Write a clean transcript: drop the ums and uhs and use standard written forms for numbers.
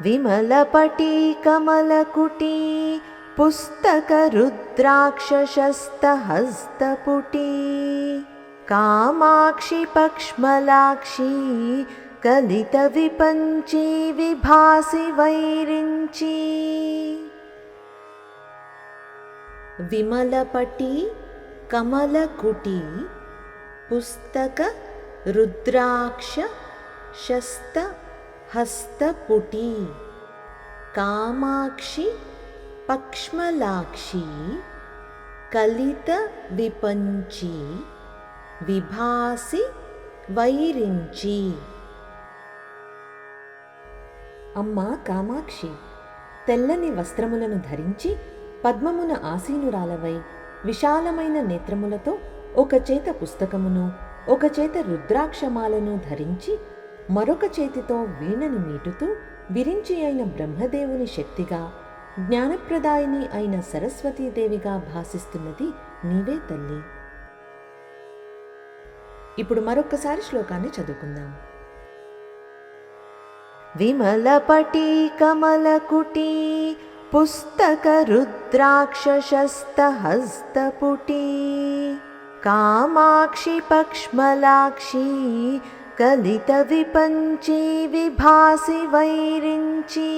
विमलपटी कमलकुटी पुस्तकरुद्राक्षशस्तहस्तपुटी कामाक्षि पक्ष्मलाक्षी कलितविपञ्ची विभासि वैरिञ्ची। विमलपटी कमलकुटी पुस्तकरुद्राक्ष शस्तहस्तपुटी कामाक्षि पक्ष्मलाक्षी कलितविपञ्ची विभासि వైరించి। అమ్మా కామాక్షి, తెల్లని వస్త్రములను ధరించి పద్మమున ఆసీనురాలవై విశాలమైన నేత్రములతో ఒక చేత పుస్తకమును ఒక చేత రుద్రాక్షమాలను ధరించి మరొక చేతితో వీణని మీటుతూ విరించి అయిన బ్రహ్మదేవుని శక్తిగా జ్ఞానప్రదాయిని అయిన సరస్వతీదేవిగా భాసిస్తున్నది నీవే తల్లి. ఇప్పుడు మరొక్కసారి శ్లోకాన్ని చదువుకుందాం. విమలపటీ కమలకుటీ పుస్తకరుద్రాక్షశస్తహస్తపుటీ కామాక్షి పక్ష్మలాక్షీ కలితవిపంచీ విభాసి వైరించి।